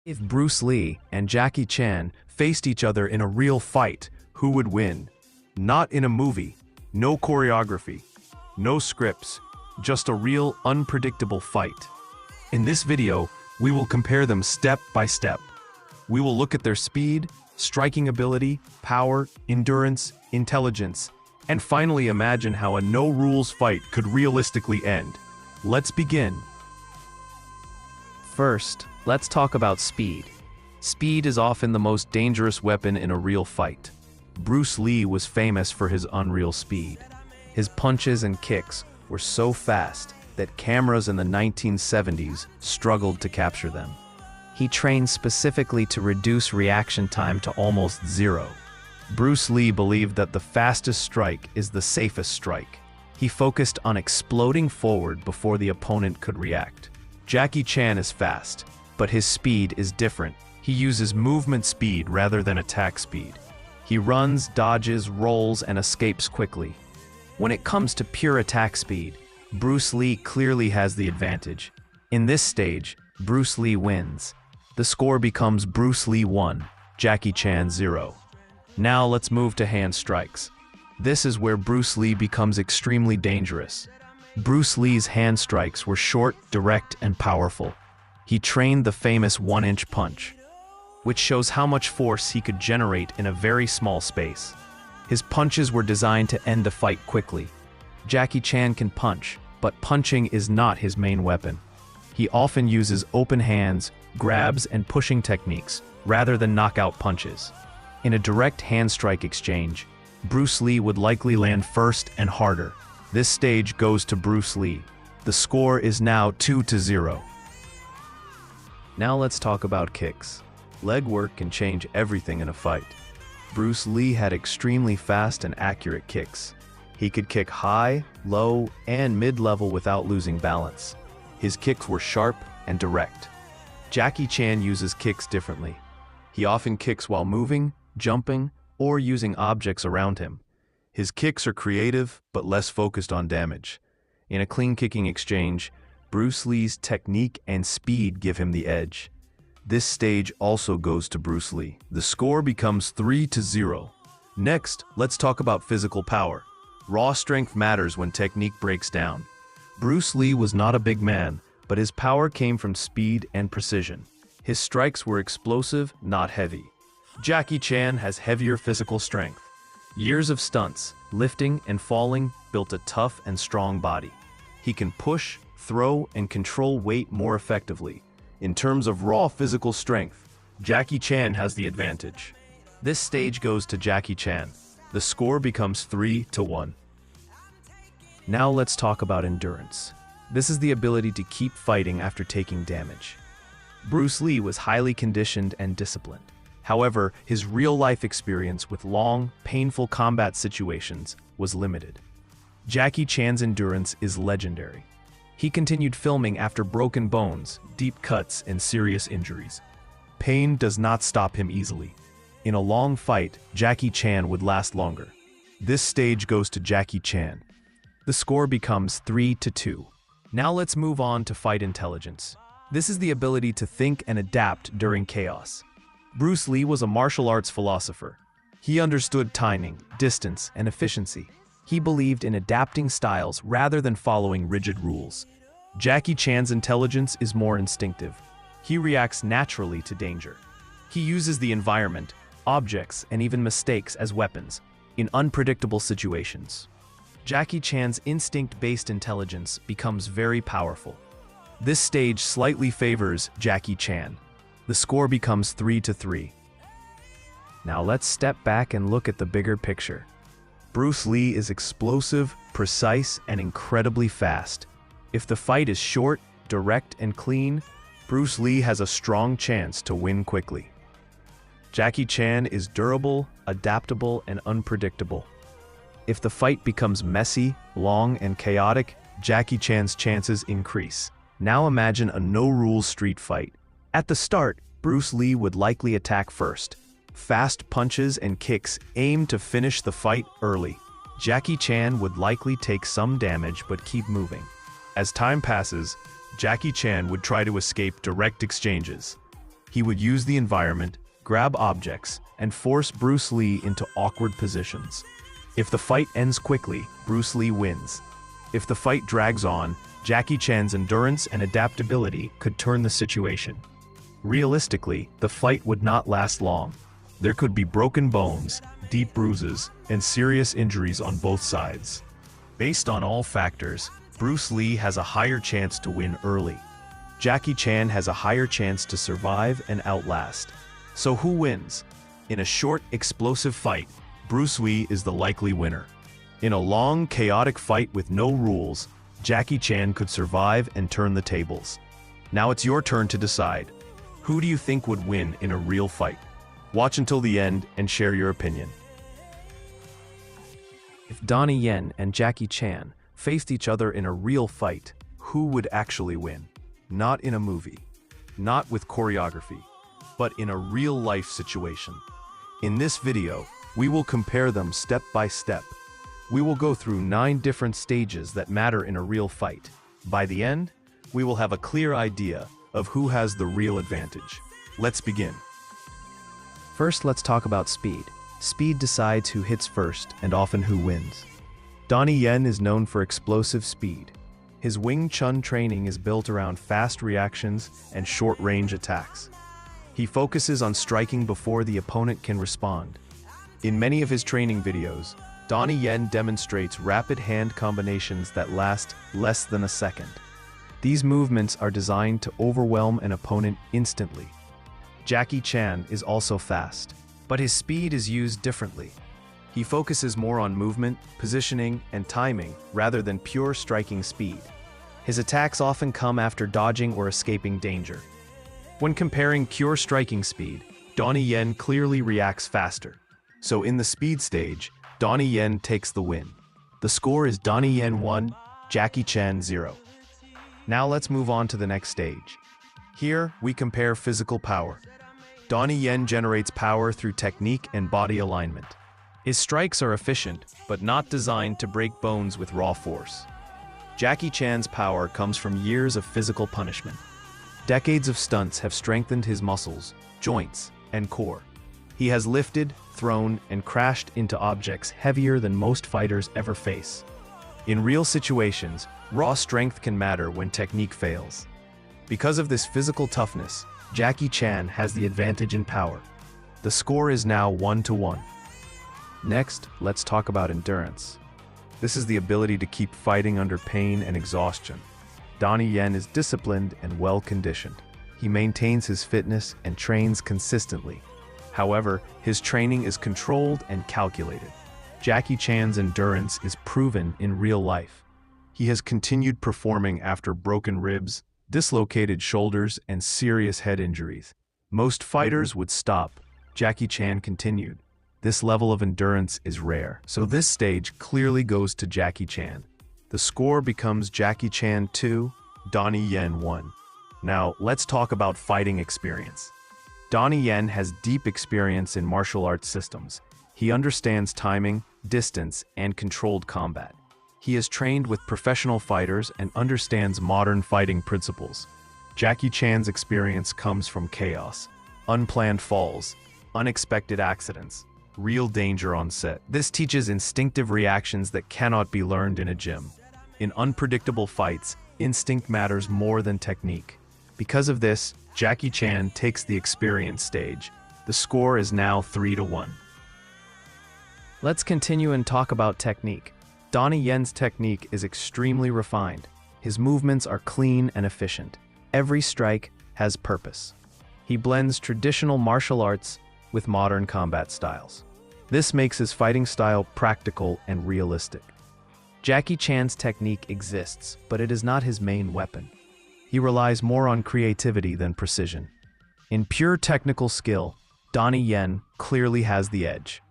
If Bruce Lee and Jackie Chan faced each other in a real fight, who would win? Not in a movie, no choreography, no scripts, just a real unpredictable fight. In this video, we will compare them step by step. We will look at their speed, striking ability, power, endurance, intelligence, and finally imagine how a no-rules fight could realistically end. Let's begin. First, let's talk about speed. Speed is often the most dangerous weapon in a real fight. Bruce Lee was famous for his unreal speed. His punches and kicks were so fast that cameras in the 1970s struggled to capture them. He trained specifically to reduce reaction time to almost zero. Bruce Lee believed that the fastest strike is the safest strike. He focused on exploding forward before the opponent could react. Jackie Chan is fast, but his speed is different. He uses movement speed rather than attack speed. He runs, dodges, rolls, and escapes quickly. When it comes to pure attack speed, Bruce Lee clearly has the advantage. In this stage, Bruce Lee wins. The score becomes Bruce Lee 1, Jackie Chan 0. Now let's move to hand strikes. This is where Bruce Lee becomes extremely dangerous. Bruce Lee's hand strikes were short, direct, and powerful. He trained the famous one-inch punch, which shows how much force he could generate in a very small space. His punches were designed to end the fight quickly. Jackie Chan can punch, but punching is not his main weapon. He often uses open hands, grabs, and pushing techniques, rather than knockout punches. In a direct hand strike exchange, Bruce Lee would likely land first and harder. This stage goes to Bruce Lee. The score is now 2-0. Now let's talk about kicks. Leg work can change everything in a fight. Bruce Lee had extremely fast and accurate kicks. He could kick high, low, and mid-level without losing balance. His kicks were sharp and direct. Jackie Chan uses kicks differently. He often kicks while moving, jumping, or using objects around him. His kicks are creative, but less focused on damage. In a clean kicking exchange, Bruce Lee's technique and speed give him the edge. This stage also goes to Bruce Lee. The score becomes 3-0. Next, let's talk about physical power. Raw strength matters when technique breaks down. Bruce Lee was not a big man, but his power came from speed and precision. His strikes were explosive, not heavy. Jackie Chan has heavier physical strength. Years of stunts, lifting, and falling built a tough and strong body. He can push, throw, and control weight more effectively. In terms of raw physical strength, Jackie Chan has the advantage. This stage goes to Jackie Chan. The score becomes 3-1. Now let's talk about endurance. This is the ability to keep fighting after taking damage. Bruce Lee was highly conditioned and disciplined. However, his real-life experience with long, painful combat situations was limited. Jackie Chan's endurance is legendary. He continued filming after broken bones, deep cuts, and serious injuries. Pain does not stop him easily. In a long fight, Jackie Chan would last longer. This stage goes to Jackie Chan. The score becomes 3-2. Now let's move on to fight intelligence. This is the ability to think and adapt during chaos. Bruce Lee was a martial arts philosopher. He understood timing, distance, and efficiency. He believed in adapting styles rather than following rigid rules. Jackie Chan's intelligence is more instinctive. He reacts naturally to danger. He uses the environment, objects, and even mistakes as weapons in unpredictable situations. Jackie Chan's instinct-based intelligence becomes very powerful. This stage slightly favors Jackie Chan. The score becomes 3-3. Now let's step back and look at the bigger picture. Bruce Lee is explosive, precise, and incredibly fast. If the fight is short, direct, and clean, Bruce Lee has a strong chance to win quickly. Jackie Chan is durable, adaptable, and unpredictable. If the fight becomes messy, long, and chaotic, Jackie Chan's chances increase. Now imagine a no-rules street fight. At the start, Bruce Lee would likely attack first. Fast punches and kicks aim to finish the fight early. Jackie Chan would likely take some damage but keep moving. As time passes, Jackie Chan would try to escape direct exchanges. He would use the environment, grab objects, and force Bruce Lee into awkward positions. If the fight ends quickly, Bruce Lee wins. If the fight drags on, Jackie Chan's endurance and adaptability could turn the situation. Realistically, the fight would not last long. There could be broken bones, deep bruises, and serious injuries on both sides. Based on all factors, Bruce Lee has a higher chance to win early. Jackie Chan has a higher chance to survive and outlast. So who wins? In a short, explosive fight, Bruce Lee is the likely winner. In a long, chaotic fight with no rules, Jackie Chan could survive and turn the tables. Now it's your turn to decide. Who do you think would win in a real fight? Watch until the end and share your opinion. If Donnie Yen and Jackie Chan faced each other in a real fight, who would actually win? Not in a movie, not with choreography, but in a real-life situation. In this video, we will compare them step by step. We will go through 9 different stages that matter in a real fight. By the end, we will have a clear idea of who has the real advantage. Let's begin. First, let's talk about speed. Speed decides who hits first and often who wins. Donnie Yen is known for explosive speed. His Wing Chun training is built around fast reactions and short-range attacks. He focuses on striking before the opponent can respond. In many of his training videos, Donnie Yen demonstrates rapid hand combinations that last less than a second. These movements are designed to overwhelm an opponent instantly. Jackie Chan is also fast, but his speed is used differently. He focuses more on movement, positioning, and timing rather than pure striking speed. His attacks often come after dodging or escaping danger. When comparing pure striking speed, Donnie Yen clearly reacts faster. So in the speed stage, Donnie Yen takes the win. The score is Donnie Yen 1, Jackie Chan 0. Now let's move on to the next stage. Here, we compare physical power. Donnie Yen generates power through technique and body alignment. His strikes are efficient, but not designed to break bones with raw force. Jackie Chan's power comes from years of physical punishment. Decades of stunts have strengthened his muscles, joints, and core. He has lifted, thrown, and crashed into objects heavier than most fighters ever face. In real situations, raw strength can matter when technique fails. Because of this physical toughness, Jackie Chan has the advantage in power. The score is now 1-1. Next, let's talk about endurance. This is the ability to keep fighting under pain and exhaustion. Donnie Yen is disciplined and well-conditioned. He maintains his fitness and trains consistently. However, his training is controlled and calculated. Jackie Chan's endurance is proven in real life. He has continued performing after broken ribs, dislocated shoulders, and serious head injuries. Most fighters would stop. Jackie Chan continued. This level of endurance is rare, so this stage clearly goes to Jackie Chan. The score becomes Jackie Chan 2, Donnie Yen 1. Now, let's talk about fighting experience. Donnie Yen has deep experience in martial arts systems. He understands timing, distance, and controlled combat. He is trained with professional fighters and understands modern fighting principles. Jackie Chan's experience comes from chaos, unplanned falls, unexpected accidents, real danger on set. This teaches instinctive reactions that cannot be learned in a gym. In unpredictable fights, instinct matters more than technique. Because of this, Jackie Chan takes the experience stage. The score is now 3-1. Let's continue and talk about technique. Donnie Yen's technique is extremely refined. His movements are clean and efficient. Every strike has purpose. He blends traditional martial arts with modern combat styles. This makes his fighting style practical and realistic. Jackie Chan's technique exists, but it is not his main weapon. He relies more on creativity than precision. In pure technical skill, Donnie Yen clearly has the edge.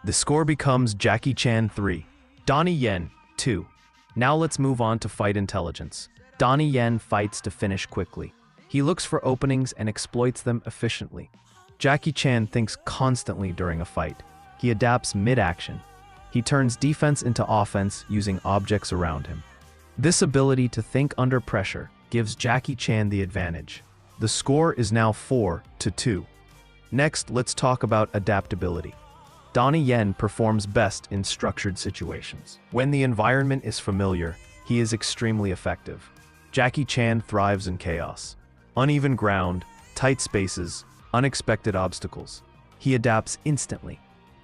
The score becomes Jackie Chan 3, Donnie Yen 2. Now let's move on to fight intelligence. Donnie Yen fights to finish quickly. He looks for openings and exploits them efficiently. Jackie Chan thinks constantly during a fight. He adapts mid-action. He turns defense into offense using objects around him. This ability to think under pressure gives Jackie Chan the advantage. The score is now 4-2. Next, let's talk about adaptability. Donnie Yen performs best in structured situations. When the environment is familiar, he is extremely effective. Jackie Chan thrives in chaos. Uneven ground, tight spaces, unexpected obstacles. He adapts instantly.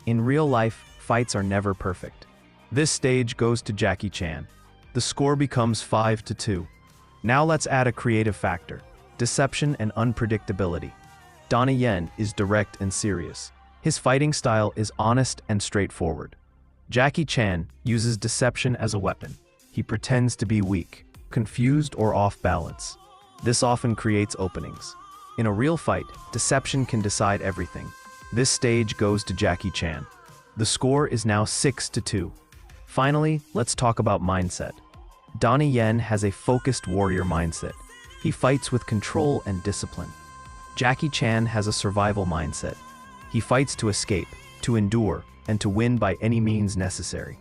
In real life, fights are never perfect. This stage goes to Jackie Chan. The score becomes 5-2. Now let's add a creative factor: deception and unpredictability. Donnie Yen is direct and serious. His fighting style is honest and straightforward. Jackie Chan uses deception as a weapon. He pretends to be weak, confused, or off balance. This often creates openings. In a real fight, deception can decide everything. This stage goes to Jackie Chan. The score is now 6-2. Finally, let's talk about mindset. Donnie Yen has a focused warrior mindset. He fights with control and discipline. Jackie Chan has a survival mindset. He fights to escape, to endure, and to win by any means necessary.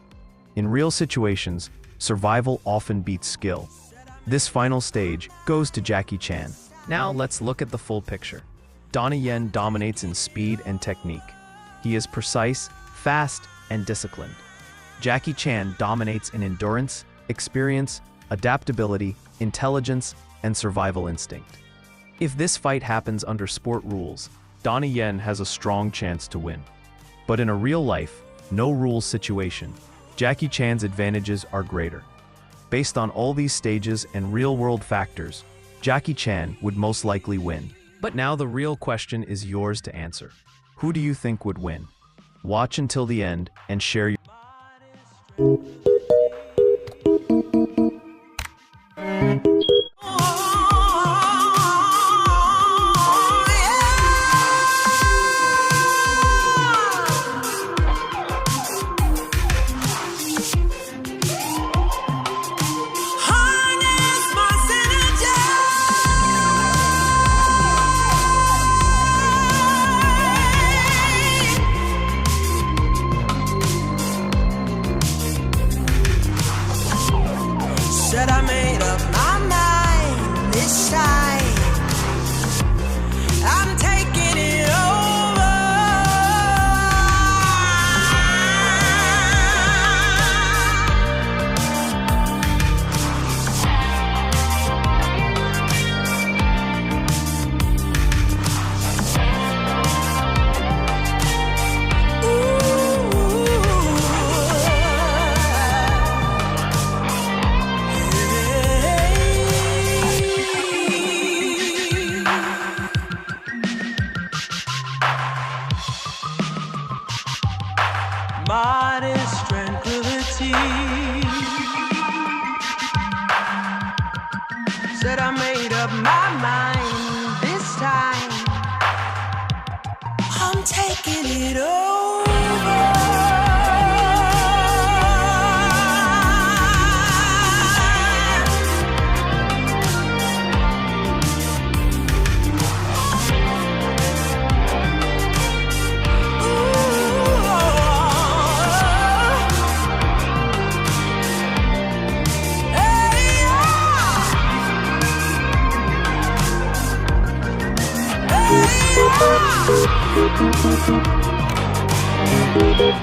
In real situations, survival often beats skill. This final stage goes to Jackie Chan. Now let's look at the full picture. Donnie Yen dominates in speed and technique. He is precise, fast, and disciplined. Jackie Chan dominates in endurance, experience, adaptability, intelligence, and survival instinct. If this fight happens under sport rules, Donnie Yen has a strong chance to win. But in a real-life, no-rules situation, Jackie Chan's advantages are greater. Based on all these stages and real-world factors, Jackie Chan would most likely win. But now the real question is yours to answer. Who do you think would win? Watch until the end and share your Said I made up my mind this time. I'm taking it over. Modest tranquility. Said I made up my mind this time. I'm taking it over.